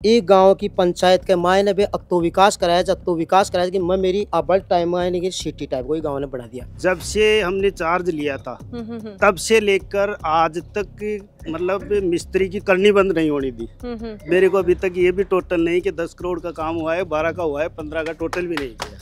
एक गांव की पंचायत के मायने भी अब तो विकास कराया कि मैं मेरी अब टाइम आने की सिटी टाइप कोई गांव ने बढ़ा दिया। जब से हमने चार्ज लिया था तब से लेकर आज तक मतलब मिस्त्री की करनी बंद नहीं होनी दी। मेरे को अभी तक ये भी टोटल नहीं कि 10 करोड़ का काम हुआ है, 12 का हुआ है, 15 का टोटल भी नहीं किया।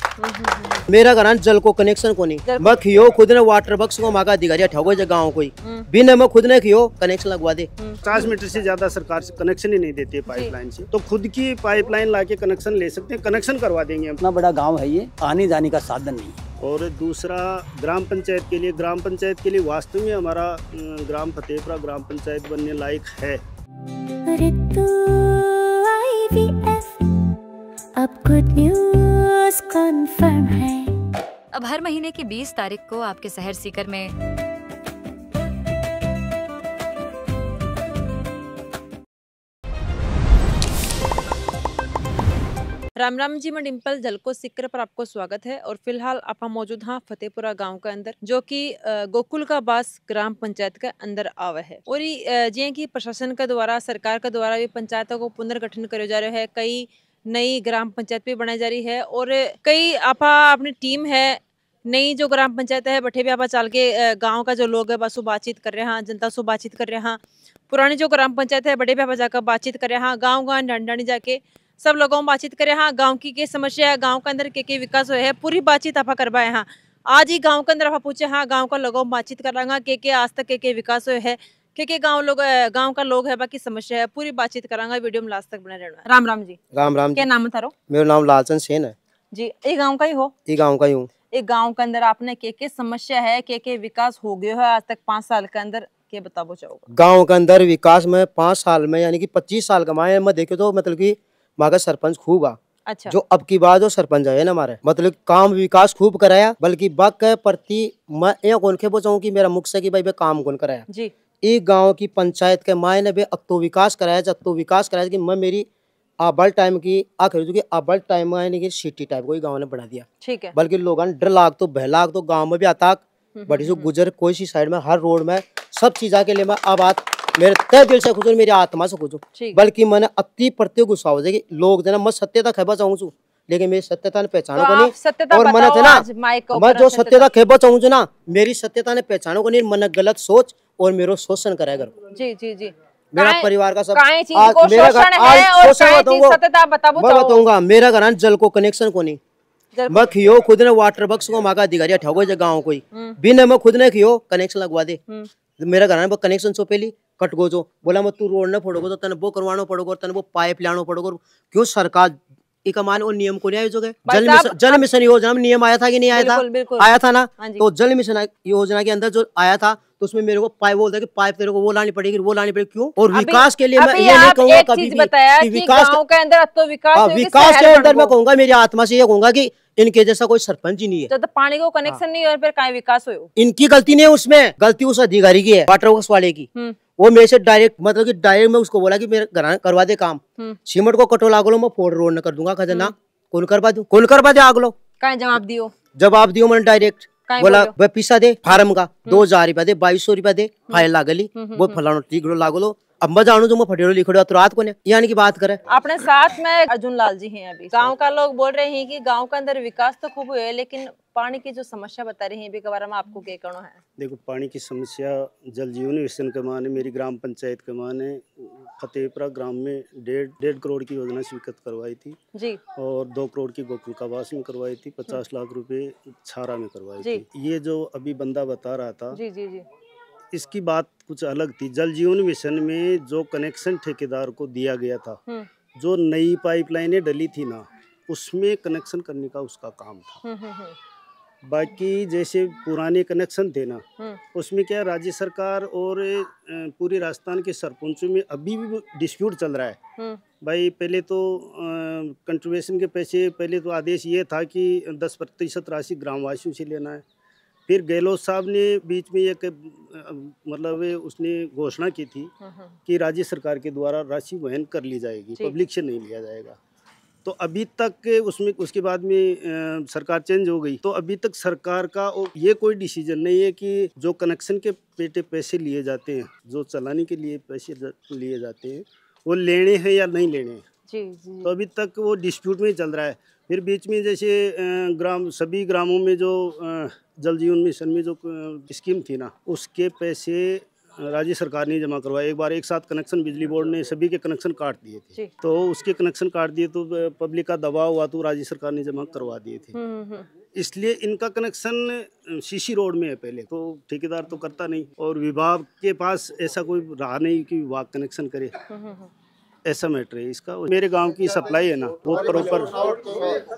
मेरा घर जल को कनेक्शन को नहीं मैं खियो खुद ने वाटर बक्स को मांगा अधिकारी ठगो गाँव कोई बिना मैं खुद ने खियो कनेक्शन लगवा दे। 50 मीटर से ज्यादा सरकार से कनेक्शन ही नहीं देती है पाइपलाइन से, तो खुद की पाइपलाइन लाके कनेक्शन ले सकते हैं, कनेक्शन करवा देंगे। इतना बड़ा गांव है, ये आने जाने का साधन नहीं है। और दूसरा ग्राम पंचायत के लिए वास्तव में हमारा ग्राम फतेहपुरा ग्राम पंचायत बनने लायक है। अब गुड न्यूज़ कन्फर्म है। अब हर महीने की 20 तारीख को आपके शहर सीकर में राम राम जी, मैं डिम्पल जलको सीकर पर आपको स्वागत है। और फिलहाल आप मौजूद हाँ फतेहपुरा गांव के अंदर, जो कि गोकुल का बास ग्राम पंचायत के अंदर आवा है। और ये जिये कि प्रशासन के द्वारा, सरकार के द्वारा भी पंचायतों को पुनर्गठन करे जा रहे हैं। कई नई ग्राम पंचायत भी बनाई जा रही है और कई आपा अपनी टीम है नई जो ग्राम पंचायत है बठे भी आप चाल के गाँव का जो लोग है बस बातचीत कर रहे हैं, जनता से बातचीत कर रहे हैं। पुरानी जो ग्राम पंचायत है बड़े भी आप जाकर बातचीत कर रहे हैं, गाँव गाँव ढंडानी जाके सब लोगों में बातचीत करे। हाँ, गांव की समस्या है, गांव के अंदर के विकास हुए है, पूरी बातचीत आप करवाए। हाँ, आज ही गांव के अंदर आप पूछे, हाँ गांव का लोगों में बातचीत कर रहा के आज तक के विकास हुए है, के गांव का लोग है बाकी समस्या है, पूरी बातचीत करांगा। वीडियो में लास्ट तक बने रहना। राम राम जी। राम राम। क्या नाम थारो? मेरा नाम लालचंद सेन है जी। ये गाँव का ही हो? ये गाँव का ही हूँ। एक गाँव के अंदर आपने के समस्या है, के विकास हो गया है आज तक 5 साल के अंदर, के बताओ चाहोगे? गाँव के अंदर विकास में 5 साल में यानी कि 25 साल कमाए मैं देखे तो मतलब की वहाँ का सरपंच खूब आ। अच्छा। जो अब की बात जो सरपंच है ना हमारे मतलब काम विकास खूब कराया, बल्कि बक के प्रति मैं ये कौन के बोचाऊं कि मेरा मुख से कि भाई काम कौन कराया जी। एक गांव की पंचायत के मायने भी अब तो विकास कराया कि मैं मेरी आबल टाइम की आखिर की आबल टाइम यानी कि सिटी टाइप कोई गाँव ने बढ़ा दिया। ठीक है। बल्कि लोगों डर लाग तो बहलाग तो गाँव में भी आता बड़ी जो गुजर कोई सी साइड में हर रोड में सब चीजा के लिए मैं अब बात मेरे तय दिल से खुद मेरी आत्मा से खुद, बल्कि मैंने अति प्रति गुस्सा हो जाएगी लोग जना मैं सत्यता खेबा चाहूँ छू, लेकिन मेरी सत्यता ने पहचानो को नहीं। और मैंने थे ना मैं जो सत्यता खेबा चाहूँ छू ना, मेरी सत्यता ने पहचानो को नहीं, मैंने गलत सोच और मेरा शोषण करेगा। जी जी जी। मेरा परिवार का सब मेरा बताऊंगा। मेरा घर जल को कनेक्शन को नहीं मैं खियो खुद ने वाटर बक्स को मांगा अधिकारी ठगो गाँव कोई बिना मैं खुद ने खियो कनेक्शन लगवा दे। मेरा घर कनेक्शन सो पहली कट गो जो बोला मैं तू रोड न फोड़ोगे तो तने वो करवाना पड़ोगा और तने वो पाइप लाना पड़ोगा। क्यों सरकार एक मान और नियम को नहीं आयोजन जल मिशन योजना में नियम आया था कि नहीं आया था? आया था ना। तो जल मिशन योजना के अंदर जो आया था तो उसमें मेरे को पाइप बोलता कि पाइप तेरे को वो लानी पड़ेगी वो लानी पड़ेगी। क्यों? और विकास के लिए मैं ये नहीं कहूँगा कभी भी विकास के अंदर मैं कहूँगा मेरी आत्मा से ये कहूँगा कि इनके जैसा कोई सरपंच ही नहीं है। तो पानी को कनेक्शन नहीं और फिर कहीं विकास हो, इनकी गलती नहीं है, उसमें गलती उस अधिकारी की है वाटर वर्क्स वाले की। वो मेरे से डायरेक्ट मतलब कि डायरेक्ट मैं उसको बोला कि मेरे घर करवा दे काम, सीमेंट को कटो लागो मैं फोड़ रोड न कर दूंगा। कहते ना कौन करवा दे आग लो। कहीं जवाब दियो मैंने डायरेक्ट बोला वह पैसा दे फार्म का 2000 रुपया दे 2200 रुपया दे फाइल लागली वो फलाना ठीक लागो लो। अब मैं जानू जो मैं फटेरो लिखो तो रात को ने यानी की बात करे। अपने साथ में अर्जुन लाल जी हैं। अभी गांव का लोग बोल रहे हैं कि गांव के अंदर विकास तो खूब हुआ है, लेकिन पानी की जो समस्या बता रही है के बारे में आपको क्या कहना है? देखो, पानी की समस्या जल जीवन मिशन के माने मेरी ग्राम पंचायत के माने फतेहपुरा ग्राम में 1.5 करोड़ की योजना स्वीकृत करवाई थी जी। और 2 करोड़ की गोकुल कावास में करवाई थी, 50 लाख रुपए छारा में करवाई थी। ये जो अभी बंदा बता रहा था जी जी जी, इसकी बात कुछ अलग थी। जल जीवन मिशन में जो कनेक्शन ठेकेदार को दिया गया था, जो नई पाइपलाइनें डली थी ना, उसमें कनेक्शन करने का उसका काम था। बाकी जैसे पुराने कनेक्शन थे ना, उसमें क्या राज्य सरकार और पूरे राजस्थान के सरपंचों में अभी भी डिस्प्यूट चल रहा है। भाई पहले तो कंट्रीब्यूशन के पैसे पहले तो आदेश ये था कि 10% राशि ग्रामवासियों से लेना है। फिर गहलोत साहब ने बीच में एक मतलब उसने घोषणा की थी कि राज्य सरकार के द्वारा राशि वहन कर ली जाएगी, पब्लिक से नहीं लिया जाएगा। तो अभी तक उसमें उसके बाद में सरकार चेंज हो गई, तो अभी तक सरकार का ये कोई डिसीजन नहीं है कि जो कनेक्शन के पेटे पैसे लिए जाते हैं, जो चलाने के लिए पैसे लिए जाते हैं, वो लेने हैं या नहीं लेने हैं। जी जी तो अभी तक वो डिस्प्यूट में ही चल रहा है। फिर बीच में जैसे सभी ग्रामों में जो जल जीवन मिशन में जो स्कीम थी ना, उसके पैसे राज्य सरकार ने जमा करवाए। एक बार एक साथ कनेक्शन बिजली बोर्ड ने सभी के कनेक्शन काट दिए थे, तो उसके कनेक्शन काट दिए तो पब्लिक का दबाव हुआ तो राज्य सरकार ने जमा करवा दिए थे। इसलिए इनका कनेक्शन सीसी रोड में है पहले, तो ठेकेदार तो करता नहीं और विभाग के पास ऐसा कोई रहा नहीं कि विभाग कनेक्शन करे, ऐसा मैटर है इसका। मेरे गांव की सप्लाई है ना, वो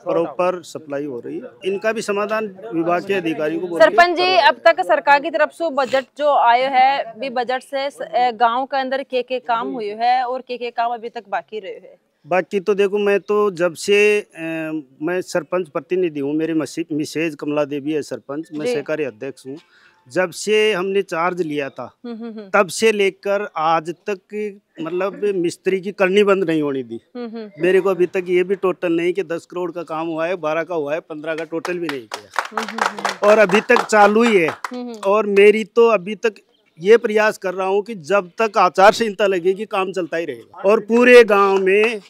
प्रॉपर सप्लाई हो रही है। इनका भी समाधान विभाग के अधिकारियों को सरपंच जी, अब तक सरकार की तरफ से बजट जो आयो है भी बजट से गांव के अंदर के काम हुए है और के काम अभी तक बाकी रहे है? बाकी तो देखो, मैं तो जब से मैं सरपंच प्रतिनिधि हूँ, मेरी मिसेज कमला देवी है सरपंच, मैं सहकारी अध्यक्ष हूँ। जब से हमने चार्ज लिया था तब से लेकर आज तक मतलब मिस्त्री की करनी बंद नहीं होनी दी। मेरे को अभी तक ये भी टोटल नहीं कि 10 करोड़ का काम हुआ है, 12 का हुआ है, 15 का टोटल भी नहीं किया और अभी तक चालू ही है। और मेरी तो अभी तक ये प्रयास कर रहा हूँ कि जब तक आचार संहिता लगेगी काम चलता ही रहेगा और पूरे गांव में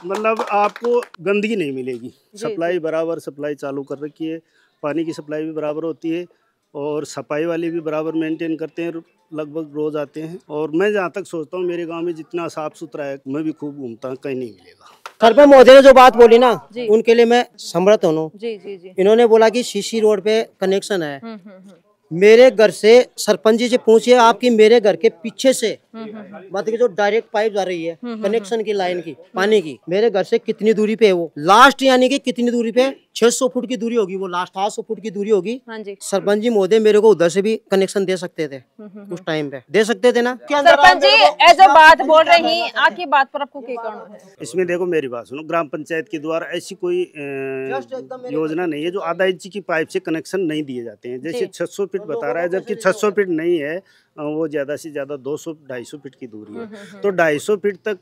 मतलब आपको गंदगी नहीं मिलेगी। सप्लाई बराबर सप्लाई चालू कर रखी है, पानी की सप्लाई भी बराबर होती है और सफाई वाले भी बराबर मेंटेन करते हैं, लगभग रोज आते हैं। और मैं जहाँ तक सोचता हूँ मेरे गांव में जितना साफ सुथरा है, मैं भी खूब घूमता हूँ, कहीं नहीं मिलेगा। सरपंच महोदय ने जो बात बोली ना, उनके लिए मैं सम्मत हूँ। जी जी जी। इन्होंने बोला कि सीसी रोड पे कनेक्शन है। मेरे घर से सरपंच जी से पूछिए आपकी, मेरे घर के पीछे से मतलब जो डायरेक्ट पाइप जा रही है कनेक्शन की लाइन की पानी की, मेरे घर से कितनी दूरी पे है वो लास्ट, यानी कि कितनी दूरी पे 600 फुट की दूरी होगी, वो लास्ट 800 फुट की दूरी होगी। हाँ जी। सरपंच जी महोदय मेरे को उधर से भी कनेक्शन दे सकते थे, उस टाइम पे दे सकते थे ना। सरपंच जी ऐसे बात बोल रही, आपकी बात पर आपको क्या कहना है? इसमें देखो मेरी बात सुनो, ग्राम पंचायत के द्वारा ऐसी कोई योजना नहीं है जो आधा इंच की पाइप से कनेक्शन नहीं दिए जाते हैं। जैसे 600 फीट बता रहा है, जबकि 600 फीट नहीं है, वो ज़्यादा से ज़्यादा 200-250 फीट की दूरी है। तो 250 फीट तक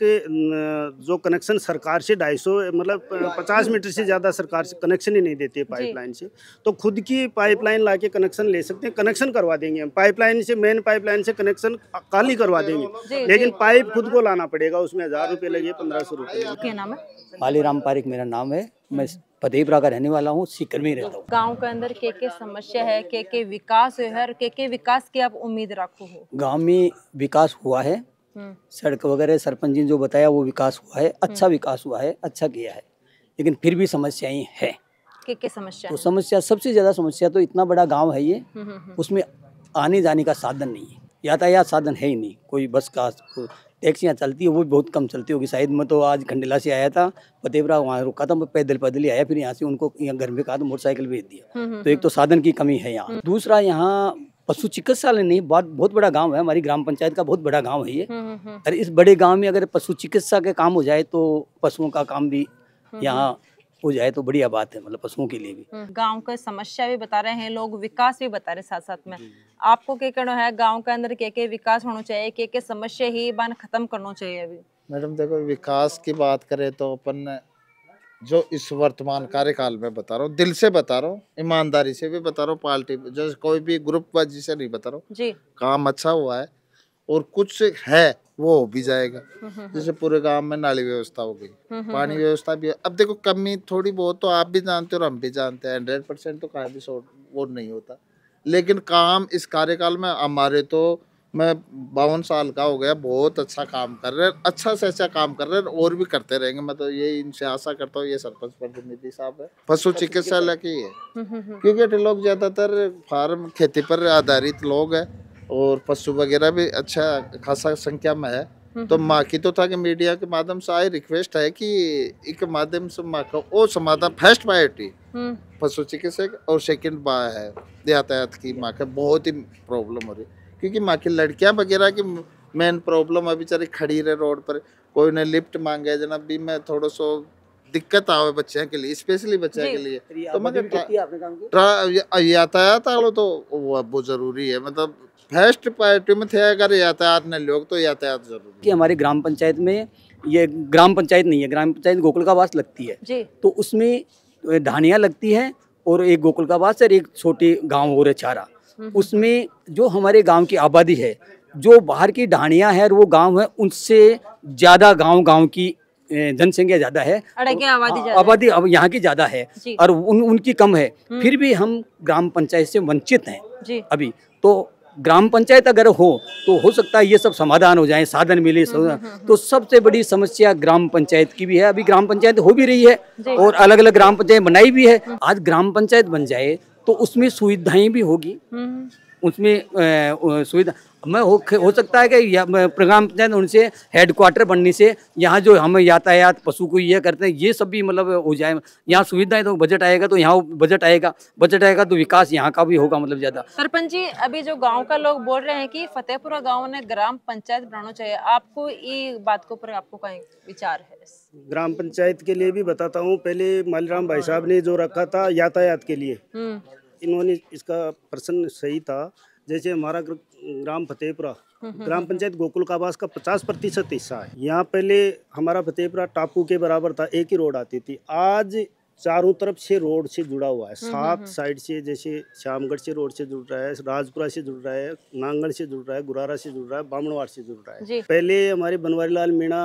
जो कनेक्शन सरकार से 250 मतलब 50 मीटर से ज़्यादा सरकार से कनेक्शन ही नहीं देती है पाइपलाइन से, तो खुद की पाइपलाइन लाके कनेक्शन ले सकते हैं, कनेक्शन करवा देंगे हम। पाइपलाइन से, मेन पाइपलाइन से कनेक्शन खाली करवा देंगे, लेकिन पाइप खुद को लाना पड़ेगा, उसमें 1000 रुपये लगे, 1500 रुपये। क्या नाम है? मालीराम पारिक मेरा नाम है, मैं फतेहपुरा का रहने वाला हूँ, सीकर में रहता हूँ। गांव के अंदर के समस्या है, के विकास है और के विकास की आप उम्मीद रखो हो? गांव में विकास हुआ है, सड़क वगैरह सरपंच जी ने जो बताया वो विकास हुआ है, अच्छा विकास हुआ है, अच्छा किया है, लेकिन फिर भी समस्याएं हैं। के समस्या? तो समस्या सबसे ज्यादा समस्या तो इतना बड़ा गांव है ये, उसमें आने जाने का साधन नहीं है, यातायात साधन है ही नहीं। कोई बस का, टैक्सियाँ चलती है वो भी बहुत कम चलती होगी शायद। मैं तो आज खंडेला से आया था, फतेहपुरा वहाँ रुका था, मैं पैदल ही आया, फिर यहाँ से उनको यहाँ घर में कहा तो मोटरसाइकिल भेज दिया। तो एक तो साधन की कमी है यहाँ, दूसरा यहाँ पशु चिकित्सालय नहीं। बहुत बड़ा गांव है, हमारी ग्राम पंचायत का बहुत बड़ा गांव है ये। और इस बड़े गांव में अगर पशु चिकित्सा के काम हो जाए तो पशुओं का काम भी यहाँ हो जाए तो बढ़िया बात है, मतलब पशुओं के लिए भी। गांव का समस्या भी बता रहे हैं लोग, विकास भी बता रहे साथ साथ में। आपको क्या कहना है, गांव के अंदर के विकास होना चाहिए, के समस्या ही बन खत्म करना चाहिए अभी? मैडम देखो, विकास की बात करें तो अपन जो इस वर्तमान कार्यकाल में बता रहा हूँ, दिल से बता रहा हूँ, ईमानदारी से भी बता रहा हूँ, पार्टी जो कोई भी ग्रुप बाजी से नहीं बता रहा हूँ जी, काम अच्छा हुआ है और कुछ है वो भी जाएगा। जैसे पूरे गांव में नाली व्यवस्था हो गई, पानी व्यवस्था भी है। अब देखो कमी थोड़ी बहुत तो आप भी जानते हो और हम भी जानते हैं, 100% तो कहीं भी वो नहीं होता, लेकिन काम इस कार्यकाल में हमारे तो मैं 52 साल का हो गया, बहुत अच्छा काम कर रहे हैं, अच्छा से अच्छा काम कर रहे हैं और भी करते रहेंगे। मैं तो ये इनसे आशा करता हूँ, ये सरपंच प्रतिनिधि साहब है, पशु चिकित्सालय की है, क्योंकि लोग ज्यादातर फार्म खेती पर आधारित लोग हैं और पशु वगैरह भी अच्छा खासा संख्या में है। तो माँ की तो था कि मीडिया के माध्यम से आई रिक्वेस्ट है कि एक माध्यम से माँ का वो समाधान फर्स्ट प्रायोरिटी पशु चिकित्सक और सेकंड बार है यातायात की। माँ का बहुत ही प्रॉब्लम हो रही है, क्योंकि माँ की लड़कियां वगैरह की मेन प्रॉब्लम अभी बेचारी खड़ी रहे रोड पर, कोई ने लिफ्ट मांगे जनाब भी मैं थोड़ा सो दिक्कत आवे बच्चे के लिए, स्पेशली बच्चे के लिए। तो मैं यातायात आलो तो वो जरूरी है, मतलब फर्स्ट प्रायोरिटी में थे अगर यातायात न लोग तो यातायात जरूरी कि हमारी ग्राम पंचायत में, ये ग्राम पंचायत नहीं है, ग्राम पंचायत गोकुलकावास लगती है जी। तो उसमें ढानियाँ लगती है और एक गोकुलकावास और एक छोटी गांव और चारा। उसमें जो हमारे गांव की आबादी है, जो बाहर की ढानियाँ है और वो गांव है, उनसे ज़्यादा गांव की जनसंख्या ज्यादा है, अड़के आबादी ज्यादा आबादी अब यहाँ की ज्यादा है जी। और उनकी कम है, फिर भी हम ग्राम पंचायत से वंचित हैं जी। अभी। तो ग्राम पंचायत अगर हो तो हो सकता है ये सब समाधान हो जाए, साधन मिले। तो सबसे बड़ी समस्या ग्राम पंचायत की भी है। अभी ग्राम पंचायत हो भी रही है और अलग अलग ग्राम पंचायत बनाई भी है। आज ग्राम पंचायत बन जाए तो उसमें सुविधाएं भी होगी, उसमें सुविधा में हो सकता है कि ग्राम पंचायत उनसे हेडक्वार्टर बनने से यहाँ जो हम यातायात पशु को ये करते हैं ये सब भी मतलब हो जाए। यहाँ सुविधाएं तो बजट आएगा तो यहाँ बजट आएगा तो विकास यहाँ का भी होगा मतलब ज्यादा। सरपंच जी, अभी जो गांव का लोग बोल रहे हैं कि फतेहपुरा गांव ने ग्राम पंचायत बनाना चाहिए, आपको ये बात के ऊपर आपको क्या विचार है? ग्राम पंचायत के लिए भी बताता हूँ। पहले मालीराम भाई साहब ने जो रखा था यातायात के लिए, इन्होंने इसका प्रश्न सही था। जैसे हमारा ग्राम फतेहपुरा ग्राम पंचायत गोकुल का आवास का 50% हिस्सा है। यहाँ पहले हमारा फतेहपुरा टापू के बराबर था, एक ही रोड आती थी। आज चारों तरफ से रोड से जुड़ा हुआ है, 7 साइड से, जैसे श्यामगढ़ से रोड से जुड़ रहा है, राजपुरा से जुड़ रहा है, नांगल से जुड़ रहा है, गुरारा से जुड़ रहा है, बामणवाड़ से जुड़ रहा है। पहले हमारे बनवारी लाल मीणा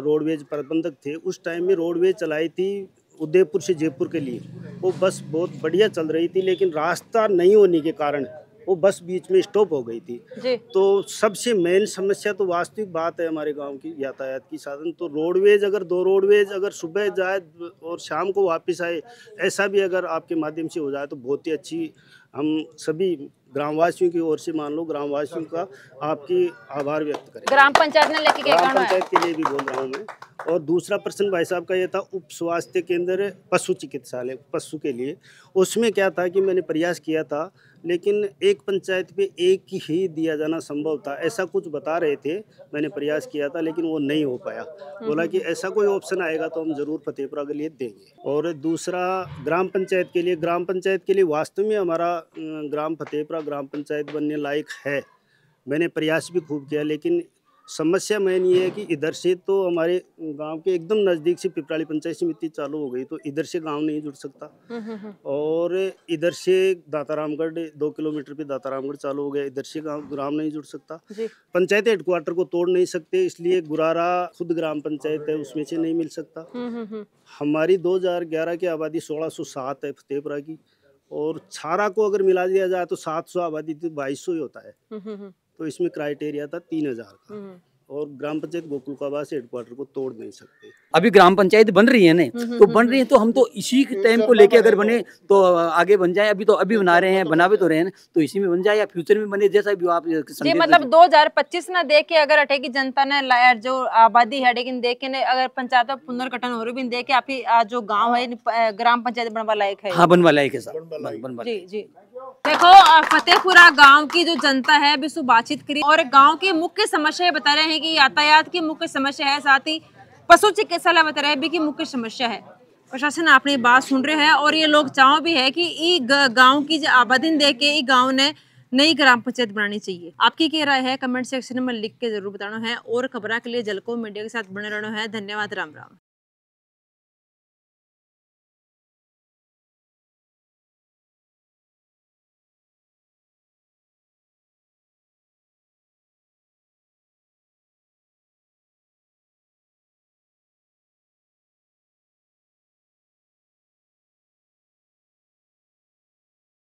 रोडवेज प्रबंधक थे, उस टाइम में रोडवेज चलाई थी उदयपुर से जयपुर के लिए। वो बस बहुत बढ़िया चल रही थी, लेकिन रास्ता नहीं होने के कारण वो बस बीच में स्टॉप हो गई थी। तो सबसे मेन समस्या तो वास्तविक बात है हमारे गांव की यातायात की साधन। तो रोडवेज अगर 2 रोडवेज अगर सुबह जाए और शाम को वापस आए, ऐसा भी अगर आपके माध्यम से हो जाए तो बहुत ही अच्छी, हम सभी ग्रामवासियों की ओर से मान लो ग्रामवासियों का आपकी आभार व्यक्त करें। ग्राम पंचायत ने लेके ग्राम पंचायत के लिए भी बोल रहा हूँ मैं। और दूसरा प्रश्न भाई साहब का ये था उप स्वास्थ्य केंद्र पशु चिकित्सालय पशु के लिए। उसमें क्या था कि मैंने प्रयास किया था, लेकिन एक पंचायत पे एक ही दिया जाना संभव था, ऐसा कुछ बता रहे थे। मैंने प्रयास किया था लेकिन वो नहीं हो पाया। बोला कि ऐसा कोई ऑप्शन आएगा तो हम जरूर फतेहपुरा के लिए देंगे। और दूसरा ग्राम पंचायत के लिए वास्तव में हमारा ग्राम फतेहपुरा ग्राम पंचायत बनने लायक है। मैंने प्रयास भी खूब किया, लेकिन समस्या मेन ये है कि इधर से तो हमारे गांव के एकदम नज़दीक से पिपराली पंचायत समिति चालू हो गई, तो इधर से गांव नहीं जुड़ सकता। और इधर से दातारामगढ़ 2 किलोमीटर पे दातारामगढ़ चालू हो गया, इधर से ग्राम नहीं जुड़ सकता। पंचायत हेडक्वार्टर को तोड़ नहीं सकते, इसलिए गुरारा खुद ग्राम पंचायत है, उसमें से नहीं मिल सकता। हमारी 2011 की आबादी 1607 है फतेहपुरा की, और छारा को अगर मिला दिया जाए तो 700 आबादी तो 2200 ही होता है। तो इसमें क्राइटेरिया था 3000 का। और ग्राम पंचायत गोकुल का आवास हेडक्वार्टर को तोड़ नहीं सकते। अभी ग्राम पंचायत बन रही है ना, तो बन रही है तो हम तो इसी टाइम को लेके अगर बने तो आगे बन जाए। अभी तो अभी बना रहे हैं, बना भी तो रहे हैं, तो इसी में बन जाए या फ्यूचर में बने, जैसा भी आप जी। मतलब 2025 ना देख के अगर अठे की जनता ने जो आबादी है लेकिन देख के ने अगर पंचायत पुनर्गठन हो रही देख के आप जो गाँव है ग्राम पंचायत बनवा लायक है। हाँ, बनवा लायक है साहब। जी जी। देखो फतेहपुरा गांव की जो जनता है अभी सु बातचीत करी और गांव की मुख्य समस्या बता रहे हैं कि यातायात की मुख्य समस्या है, साथ ही पशु चिकित्सालय बता रहे हैं कि मुख्य समस्या है। प्रशासन अपनी बात सुन रहे हैं और ये लोग चाह भी है कि गांव की आबादी देख के गांव ने नई ग्राम पंचायत बनानी चाहिए। आपकी क्या राय है कमेंट सेक्शन में लिख के जरूर बताना है। और खबरों के लिए जलको मीडिया के साथ बने रहना है। धन्यवाद। राम राम।